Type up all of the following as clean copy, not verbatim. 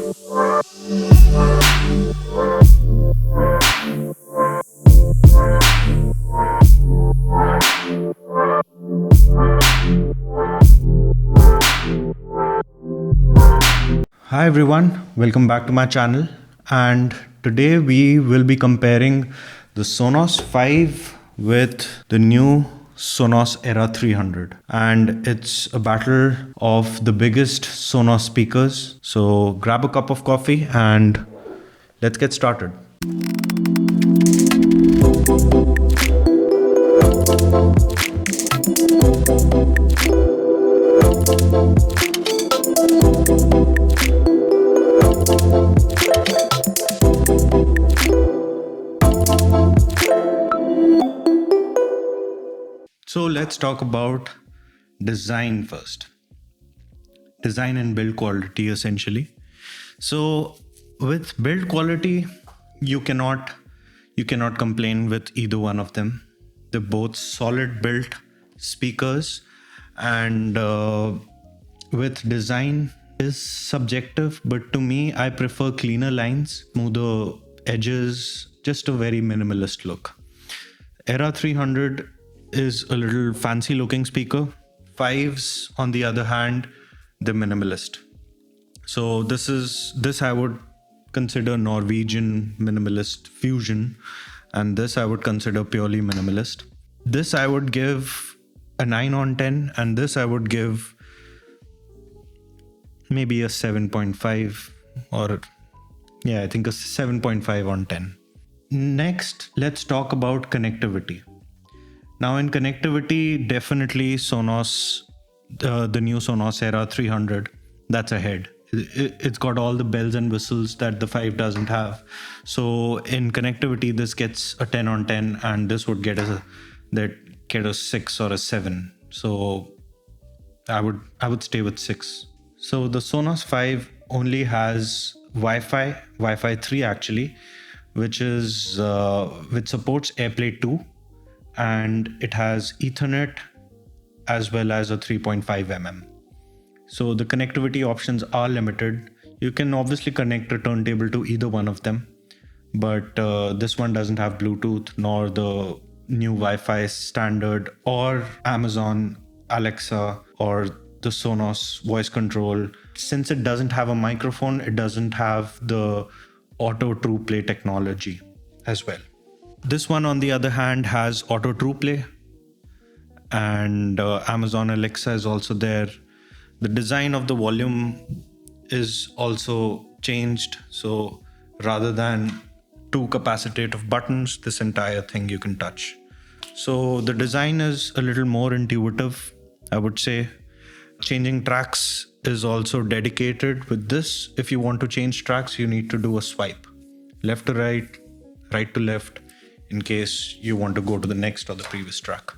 Hi everyone, welcome back to my channel, and today we will be comparing the Sonos 5 with the new Sonos Era 300, and it's a battle of the biggest Sonos speakers. So grab a cup of coffee and let's get started. So let's talk about design first. Design and build quality essentially. So with build quality, you cannot complain with either one of them. They're both solid built speakers, and with design is subjective, but to me I prefer cleaner lines, smoother edges, just a very minimalist look. Era 300 is a little fancy looking speaker. Fives, on the other hand, they're minimalist. So this I would consider Norwegian minimalist fusion, and this I would consider purely minimalist. This I would give a 9 on 10, and this I would give maybe a 7.5, or yeah, I think a 7.5 on 10. Next, let's talk about connectivity. Now in connectivity, definitely Sonos, the new Sonos Era 300, that's ahead. It's got all the bells and whistles that the 5 doesn't have. So in connectivity, this gets a 10 on 10, and this would get a 6 or a 7. So I would stay with 6. So the Sonos 5 only has Wi-Fi 3 actually, which supports AirPlay 2, and it has Ethernet as well as a 3.5 mm. So the connectivity options are limited. You can obviously connect a turntable to either one of them, but this one doesn't have Bluetooth nor the new Wi-Fi standard or Amazon Alexa or the Sonos voice control. Since it doesn't have a microphone, it doesn't have the auto true play technology as well. This one, on the other hand, has auto true play, and Amazon Alexa is also there. The design of the volume is also changed. So rather than 2 capacitive buttons, this entire thing you can touch. So the design is a little more intuitive, I would say. Changing tracks is also dedicated with this. If you want to change tracks, you need to do a swipe. Left to right, right to left, in case you want to go to the next or the previous track.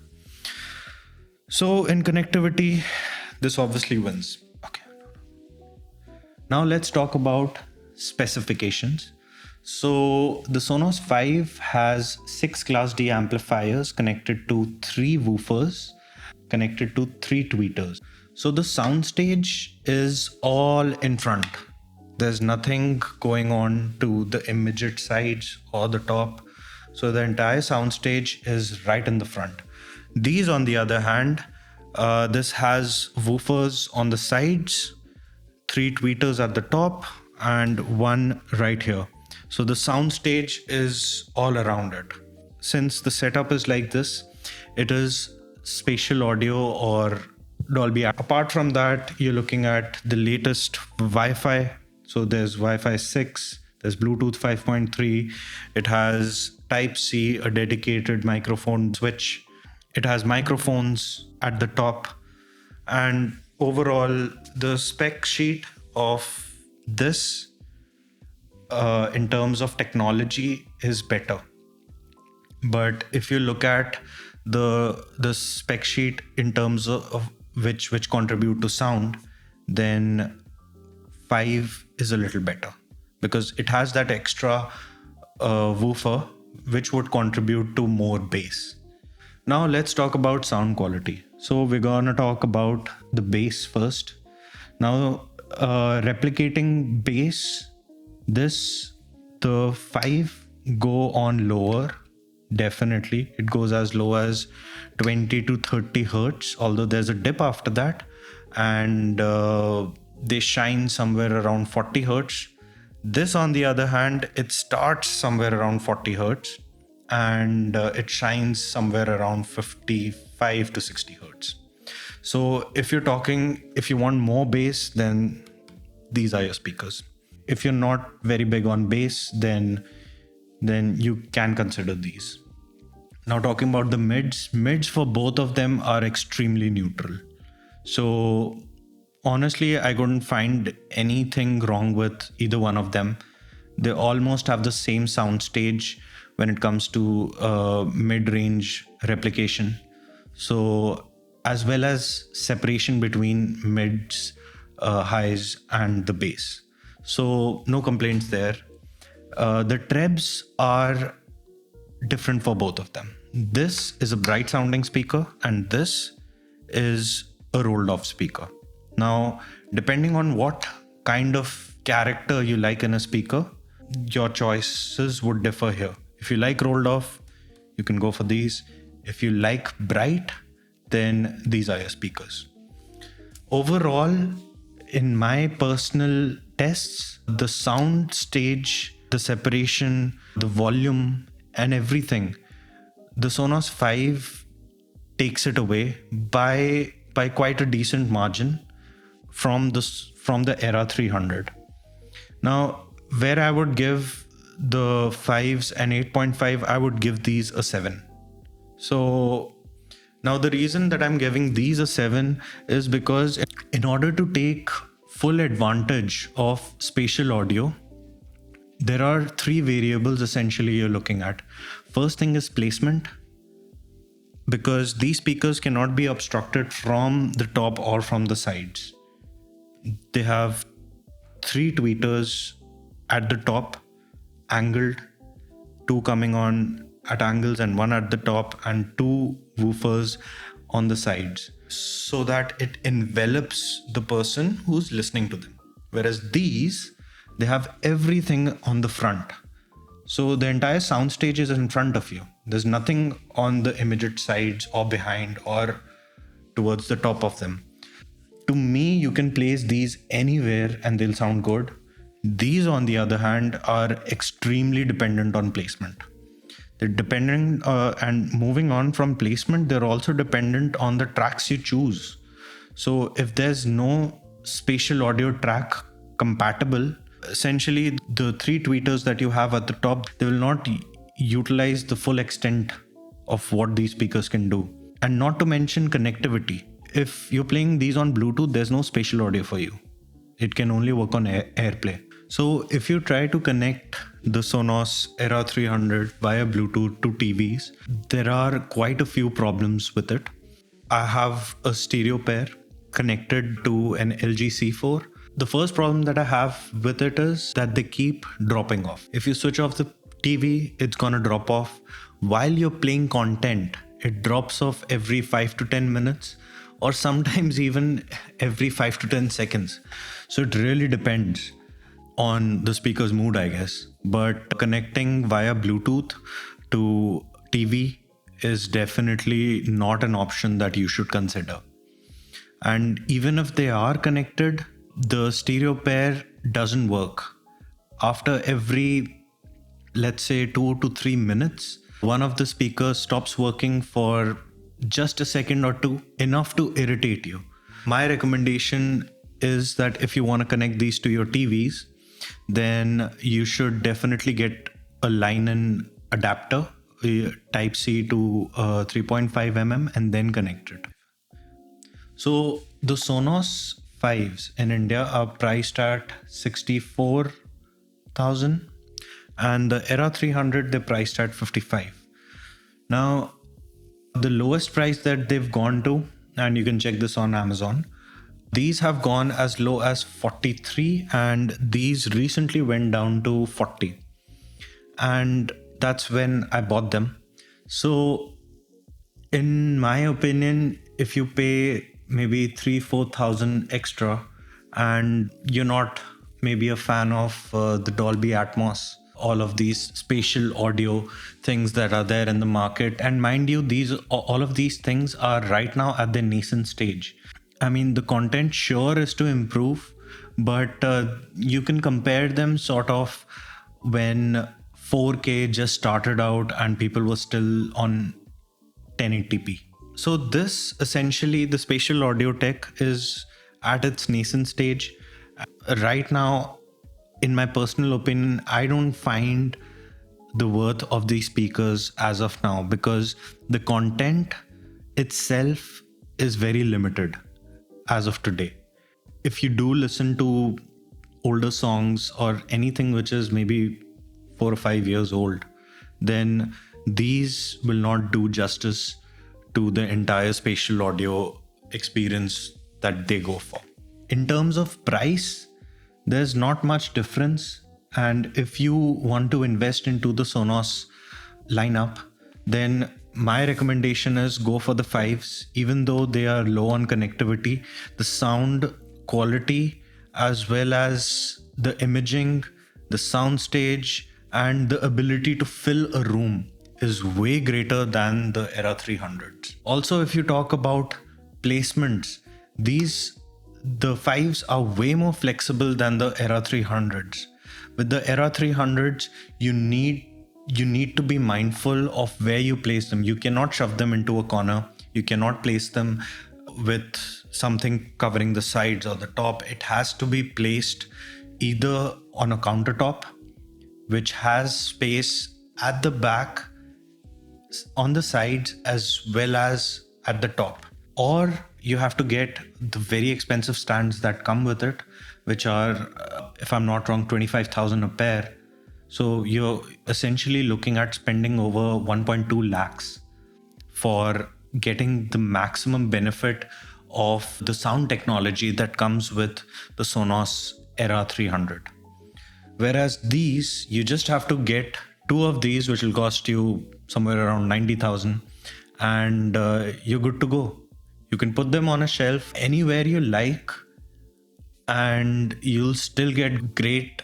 So in connectivity, this obviously wins. Okay. Now let's talk about specifications. So the Sonos 5 has 6 Class D amplifiers connected to 3 woofers, connected to 3 tweeters. So the soundstage is all in front. There's nothing going on to the immediate sides or the top. So the entire soundstage is right in the front. These, on the other hand, this has woofers on the sides, 3 tweeters at the top, and 1 right here. So the soundstage is all around it. Since the setup is like this, it is spatial audio or Dolby. Apart from that, you're looking at the latest Wi-Fi. So there's Wi-Fi 6, there's Bluetooth 5.3. It has Type-C, a dedicated microphone switch. It has microphones at the top. And overall, the spec sheet of this in terms of technology is better. But if you look at the spec sheet in terms of which contribute to sound, then 5 is a little better because it has that extra woofer which would contribute to more bass. Now let's talk about sound quality. So we're gonna talk about the bass first. Now replicating bass, the 5 go on lower. Definitely, it goes as low as 20 to 30 hertz, although there's a dip after that, and they shine somewhere around 40 hertz. This, on the other hand, it starts somewhere around 40 hertz and it shines somewhere around 55 to 60 hertz. So if you want more bass, then these are your speakers. If you're not very big on bass, then you can consider these. Now, talking about the mids for both of them are extremely neutral. So honestly, I couldn't find anything wrong with either one of them. They almost have the same sound stage when it comes to mid-range replication. So, as well as separation between mids, highs, and the bass. So no complaints there. The trebs are different for both of them. This is a bright sounding speaker and this is a rolled off speaker. Now, depending on what kind of character you like in a speaker, your choices would differ here. If you like rolled off, you can go for these. If you like bright, then these are your speakers. Overall, in my personal tests, the sound stage, the separation, the volume, and everything, the Sonos 5 takes it away by quite a decent margin from the Era 300. Now, where I would give the 5s and 8.5, I would give these a 7. So now the reason that I'm giving these a 7 is because in order to take full advantage of spatial audio, there are 3 variables essentially you're looking at. First thing is placement, because these speakers cannot be obstructed from the top or from the sides. They have 3 tweeters at the top, angled, 2 coming on at angles and 1 at the top, and 2 woofers on the sides, so that it envelops the person who's listening to them. Whereas these, they have everything on the front. So the entire soundstage is in front of you. There's nothing on the immediate sides or behind or towards the top of them. To me, you can place these anywhere and they'll sound good. These, on the other hand, are extremely dependent on placement. They're dependent, and moving on from placement, they're also dependent on the tracks you choose. So if there's no spatial audio track compatible, essentially the 3 tweeters that you have at the top, they will not utilize the full extent of what these speakers can do. And not to mention connectivity. If you're playing these on Bluetooth, there's no spatial audio for you. It can only work on AirPlay. So if you try to connect the Sonos Era 300 via Bluetooth to TVs, there are quite a few problems with it. I have a stereo pair connected to an LG C4. The first problem that I have with it is that they keep dropping off. If you switch off the TV, it's gonna drop off. While you're playing content, it drops off every 5 to 10 minutes, or sometimes even every 5 to 10 seconds. So it really depends on the speaker's mood, I guess. But connecting via Bluetooth to TV is definitely not an option that you should consider. And even if they are connected, the stereo pair doesn't work. After every, let's say, 2 to 3 minutes, one of the speakers stops working for just a second or two, enough to irritate you. My recommendation is that if you want to connect these to your TVs, then you should definitely get a line-in adapter, type C to 3.5 mm, and then connect it. So the Sonos 5s in India are priced at 64,000, and the Era 300 they're priced at 55. Now, the lowest price that they've gone to, and you can check this on Amazon, these have gone as low as 43, and these recently went down to 40. And that's when I bought them. So in my opinion, if you pay maybe 3,000-4,000 extra and you're not maybe a fan of the Dolby Atmos, all of these spatial audio things that are there in the market. And mind you, these all of these things are right now at their nascent stage. I mean, the content sure is to improve, but you can compare them sort of when 4K just started out and people were still on 1080p. So this essentially, the spatial audio tech is at its nascent stage. Right now, in my personal opinion, I don't find the worth of these speakers as of now, because the content itself is very limited as of today. If you do listen to older songs or anything which is maybe 4 or 5 years old, then these will not do justice to the entire spatial audio experience that they go for. In terms of price, there's not much difference. And if you want to invest into the Sonos lineup, then my recommendation is go for the fives. Even though they are low on connectivity, the sound quality as well as the imaging, the sound stage, and the ability to fill a room is way greater than the Era 300s. Also, if you talk about placements, the fives are way more flexible than the Era 300s. With the Era 300s, you need to be mindful of where you place them. You cannot shove them into a corner. You cannot place them with something covering the sides or the top. It has to be placed either on a countertop, which has space at the back, on the sides, as well as at the top. Or you have to get the very expensive stands that come with it, which are, if I'm not wrong, 25,000 a pair. So you're essentially looking at spending over 1.2 lakhs for getting the maximum benefit of the sound technology that comes with the Sonos Era 300. Whereas these, you just have to get two of these, which will cost you somewhere around 90,000, and you're good to go. You can put them on a shelf anywhere you like, and you'll still get great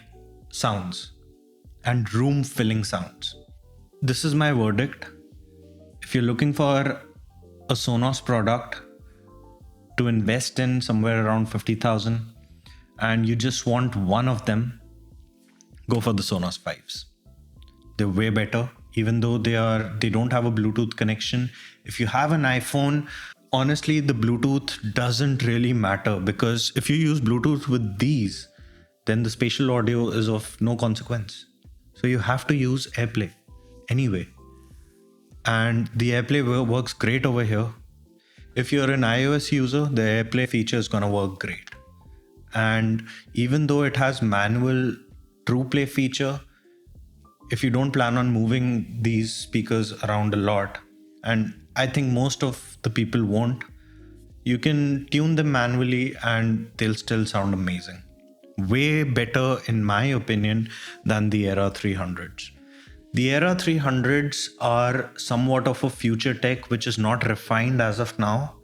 sounds and room filling sounds. This is my verdict. If you're looking for a Sonos product to invest in somewhere around 50,000 and you just want one of them, go for the Sonos Fives. They're way better, even though they don't have a Bluetooth connection. If you have an iPhone, honestly, the Bluetooth doesn't really matter, because if you use Bluetooth with these, then the spatial audio is of no consequence. So you have to use AirPlay anyway. And the AirPlay works great over here. If you're an iOS user, the AirPlay feature is going to work great. And even though it has manual TruePlay feature, if you don't plan on moving these speakers around a lot, and I think most of the people won't, you can tune them manually and they'll still sound amazing. Way better, in my opinion, than the Era 300s. The Era 300s are somewhat of a future tech which is not refined as of now.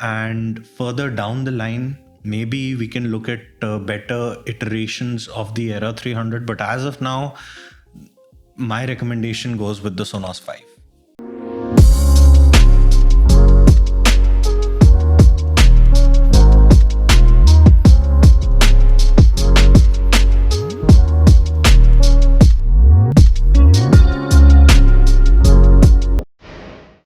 And further down the line, maybe we can look at better iterations of the Era 300. But as of now, my recommendation goes with the Sonos 5.